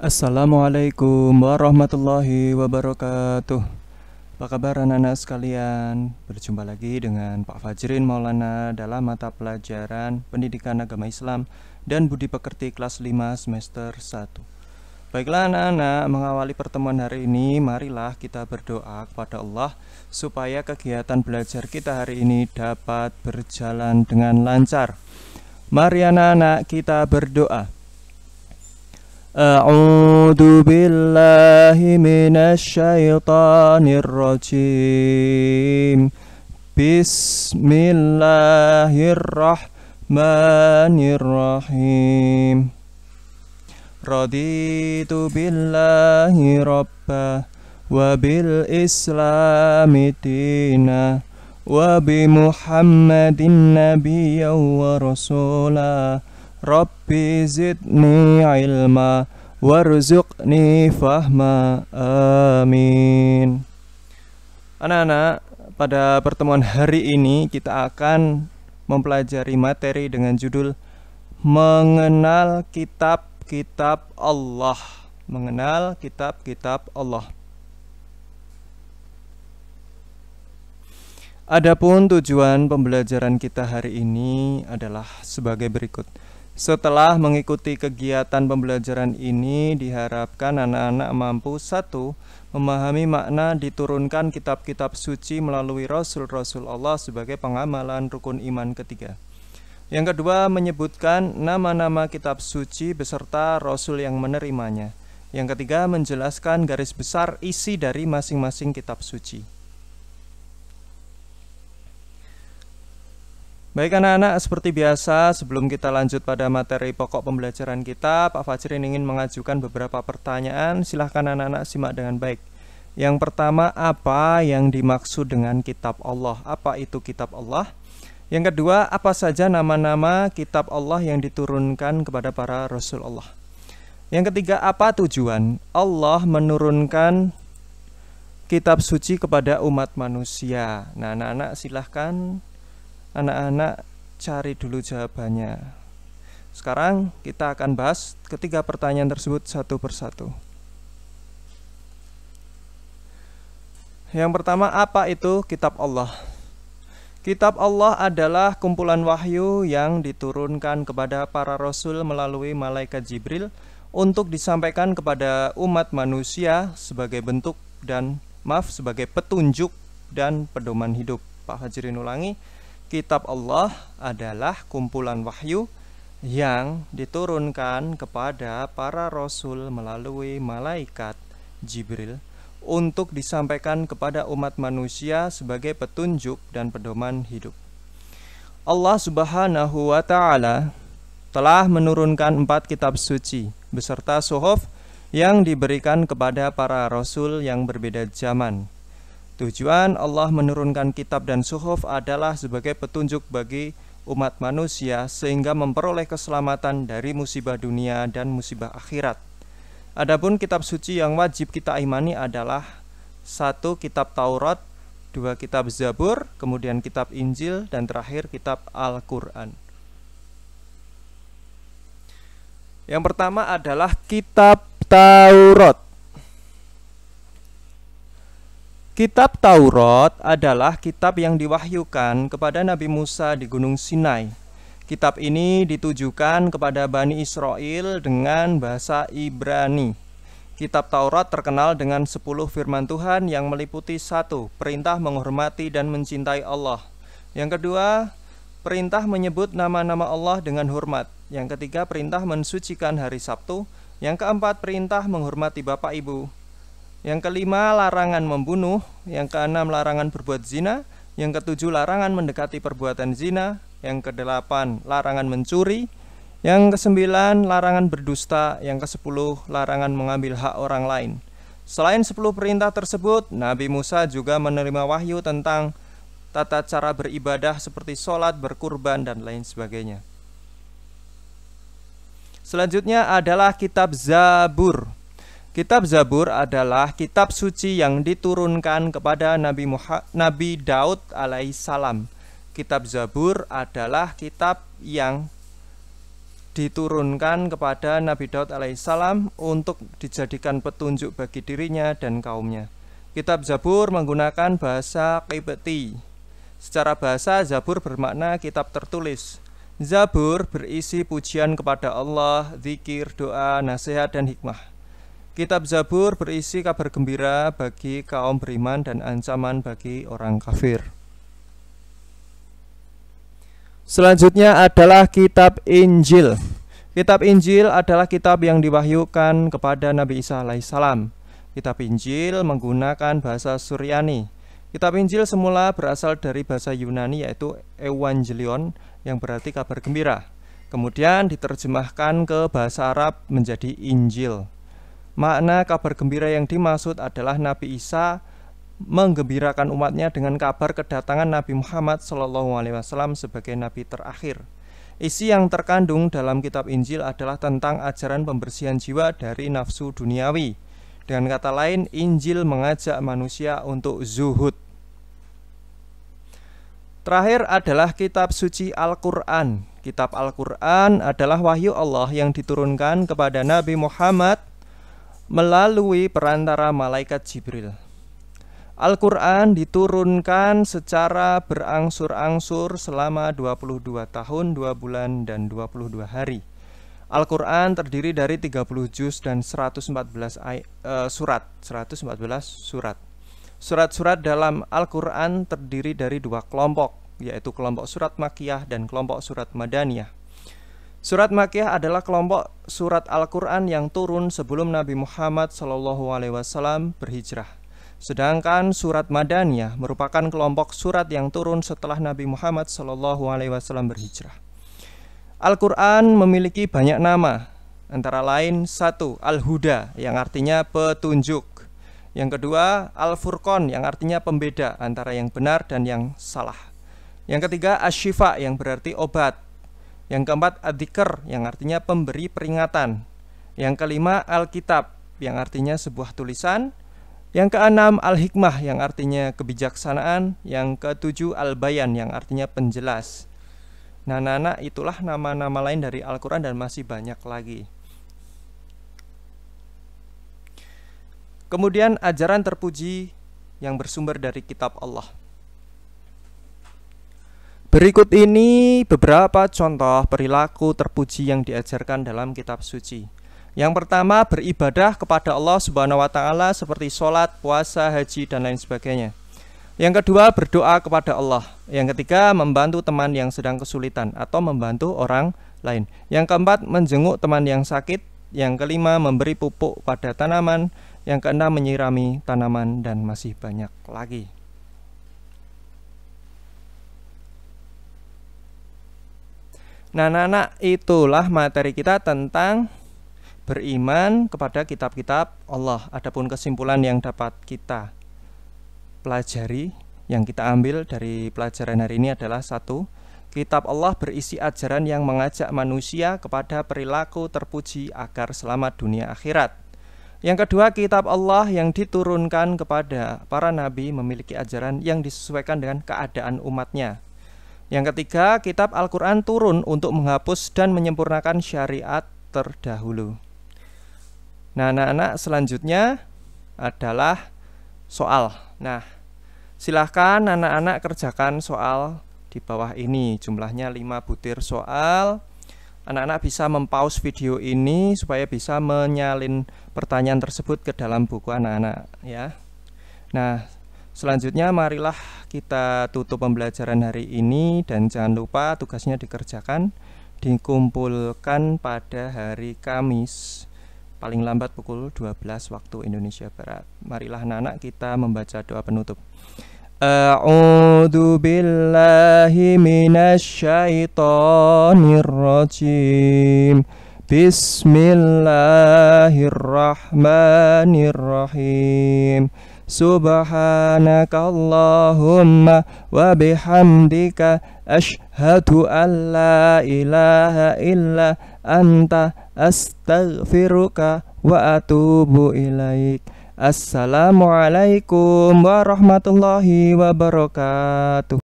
Assalamualaikum warahmatullahi wabarakatuh. Apa kabar anak-anak sekalian? Berjumpa lagi dengan Pak Fajrin Maulana dalam mata pelajaran Pendidikan Agama Islam dan Budi Pekerti kelas 5 semester 1. Baiklah anak-anak, mengawali pertemuan hari ini, marilah kita berdoa kepada Allah supaya kegiatan belajar kita hari ini dapat berjalan dengan lancar. Mari anak-anak kita berdoa. A'udzu billahi minasyaitonir rajim. Bismillahirrahmanirrahim. Raditu billahi rabba wa bil islami dina wa bi Muhammadin nabiyyan wa rasula. Rabbi zidni ilma warzuqni fahma. Amin. Anak-anak, pada pertemuan hari ini kita akan mempelajari materi dengan judul Mengenal Kitab-Kitab Allah. Mengenal Kitab-Kitab Allah. Adapun tujuan pembelajaran kita hari ini adalah sebagai berikut. Setelah mengikuti kegiatan pembelajaran ini, diharapkan anak-anak mampu: 1. Memahami makna diturunkan kitab-kitab suci melalui Rasul-Rasul Allah sebagai pengamalan rukun iman ketiga. Yang kedua, menyebutkan nama-nama kitab suci beserta Rasul yang menerimanya. Yang ketiga, menjelaskan garis besar isi dari masing-masing kitab suci. Baik anak-anak, seperti biasa sebelum kita lanjut pada materi pokok pembelajaran kita, Pak Fajrin ingin mengajukan beberapa pertanyaan. Silahkan anak-anak simak dengan baik. Yang pertama, apa yang dimaksud dengan kitab Allah? Apa itu kitab Allah? Yang kedua, apa saja nama-nama kitab Allah yang diturunkan kepada para Rasul Allah? Yang ketiga, apa tujuan Allah menurunkan kitab suci kepada umat manusia? Nah anak-anak silahkan anak-anak cari dulu jawabannya. Sekarang kita akan bahas ketiga pertanyaan tersebut satu persatu. Yang pertama, apa itu kitab Allah? Kitab Allah adalah kumpulan wahyu yang diturunkan kepada para rasul melalui malaikat Jibril untuk disampaikan kepada umat manusia sebagai sebagai petunjuk dan pedoman hidup. Pak Fajrin ulangi. Kitab Allah adalah kumpulan wahyu yang diturunkan kepada para rasul melalui malaikat Jibril untuk disampaikan kepada umat manusia sebagai petunjuk dan pedoman hidup. Allah Subhanahu wa Ta'ala telah menurunkan 4 kitab suci beserta suhuf yang diberikan kepada para rasul yang berbeda zaman. Tujuan Allah menurunkan kitab dan suhuf adalah sebagai petunjuk bagi umat manusia sehingga memperoleh keselamatan dari musibah dunia dan musibah akhirat. Adapun kitab suci yang wajib kita imani adalah 1. Kitab Taurat, 2. Kitab Zabur, kemudian kitab Injil, dan terakhir kitab Al-Quran. Yang pertama adalah kitab Taurat. Kitab Taurat adalah kitab yang diwahyukan kepada Nabi Musa di Gunung Sinai. Kitab ini ditujukan kepada Bani Israel dengan bahasa Ibrani. Kitab Taurat terkenal dengan 10 firman Tuhan yang meliputi 1. Perintah menghormati dan mencintai Allah. Yang kedua, perintah menyebut nama-nama Allah dengan hormat. Yang ketiga, perintah mensucikan hari Sabtu. Yang keempat, perintah menghormati bapak ibu. Yang kelima, larangan membunuh. Yang keenam, larangan berbuat zina. Yang ketujuh, larangan mendekati perbuatan zina. Yang kedelapan, larangan mencuri. Yang kesembilan, larangan berdusta. Yang kesepuluh, larangan mengambil hak orang lain. Selain 10 perintah tersebut, Nabi Musa juga menerima wahyu tentang tata cara beribadah seperti sholat, berkurban, dan lain sebagainya. Selanjutnya adalah kitab Zabur. Kitab Zabur adalah kitab suci yang diturunkan kepada Nabi Daud alaihissalam. Kitab Zabur adalah kitab yang diturunkan kepada Nabi Daud alaihissalam untuk dijadikan petunjuk bagi dirinya dan kaumnya. Kitab Zabur menggunakan bahasa Qibti. Secara bahasa, Zabur bermakna kitab tertulis. Zabur berisi pujian kepada Allah, zikir, doa, nasihat, dan hikmah. Kitab Zabur berisi kabar gembira bagi kaum beriman dan ancaman bagi orang kafir. Selanjutnya adalah kitab Injil. Kitab Injil adalah kitab yang diwahyukan kepada Nabi Isa alaihissalam. Kitab Injil menggunakan bahasa Suryani. Kitab Injil semula berasal dari bahasa Yunani yaitu Evangelion yang berarti kabar gembira. Kemudian diterjemahkan ke bahasa Arab menjadi Injil. Makna kabar gembira yang dimaksud adalah Nabi Isa menggembirakan umatnya dengan kabar kedatangan Nabi Muhammad SAW sebagai Nabi terakhir. Isi yang terkandung dalam kitab Injil adalah tentang ajaran pembersihan jiwa dari nafsu duniawi. Dengan kata lain, Injil mengajak manusia untuk zuhud. Terakhir adalah kitab suci Al-Quran. Kitab Al-Quran adalah wahyu Allah yang diturunkan kepada Nabi Muhammad melalui perantara malaikat Jibril. Al-Quran diturunkan secara berangsur-angsur selama 22 tahun, 2 bulan, dan 22 hari. Al-Quran terdiri dari 30 juz dan 114 surat. Surat-surat dalam Al-Quran terdiri dari 2 kelompok, yaitu kelompok surat Makkiyah dan kelompok surat Madaniyah. Surat Makkiyah adalah kelompok surat Al-Quran yang turun sebelum Nabi Muhammad SAW berhijrah. Sedangkan surat Madaniyah merupakan kelompok surat yang turun setelah Nabi Muhammad SAW berhijrah. Al-Quran memiliki banyak nama, antara lain 1. Al-Huda yang artinya petunjuk. Yang kedua, Al-Furqan yang artinya pembeda antara yang benar dan yang salah. Yang ketiga, Asy-Syifa yang berarti obat. Yang keempat, Ad-Dzikr yang artinya pemberi peringatan. Yang kelima, Al-Kitab yang artinya sebuah tulisan. Yang keenam, Al-Hikmah yang artinya kebijaksanaan. Yang ketujuh, Al-Bayan yang artinya penjelas. Nah, itulah nama-nama lain dari Al-Quran dan masih banyak lagi. Kemudian ajaran terpuji yang bersumber dari kitab Allah. Berikut ini beberapa contoh perilaku terpuji yang diajarkan dalam kitab suci. Yang pertama, beribadah kepada Allah Subhanahu wa taala seperti sholat, puasa, haji, dan lain sebagainya. Yang kedua, berdoa kepada Allah. Yang ketiga, membantu teman yang sedang kesulitan atau membantu orang lain. Yang keempat, menjenguk teman yang sakit. Yang kelima, memberi pupuk pada tanaman. Yang keenam, menyirami tanaman, dan masih banyak lagi. Nah, itulah materi kita tentang beriman kepada kitab-kitab Allah. Adapun kesimpulan yang dapat kita pelajari, yang kita ambil dari pelajaran hari ini adalah 1. Kitab Allah berisi ajaran yang mengajak manusia kepada perilaku terpuji agar selamat dunia akhirat. Yang kedua, kitab Allah yang diturunkan kepada para nabi memiliki ajaran yang disesuaikan dengan keadaan umatnya. Yang ketiga, kitab Al-Quran turun untuk menghapus dan menyempurnakan syariat terdahulu. Nah, anak-anak, selanjutnya adalah soal. Nah, silahkan anak-anak kerjakan soal di bawah ini. Jumlahnya 5 butir soal. Anak-anak bisa mempause video ini supaya bisa menyalin pertanyaan tersebut ke dalam buku anak-anak, ya. Nah, selanjutnya marilah kita tutup pembelajaran hari ini, dan jangan lupa tugasnya dikerjakan, dikumpulkan pada hari Kamis paling lambat pukul 12 waktu Indonesia Barat. Marilah anak-anak kita membaca doa penutup. A'udzu billahi minasyaitonir rajim. Bismillahirrahmanirrahim. Subhanakallahumma wa bihamdika asyhadu an la ilaha illa anta astaghfiruka wa atubu ilaik. Assalamualaikum warahmatullahi wabarakatuh.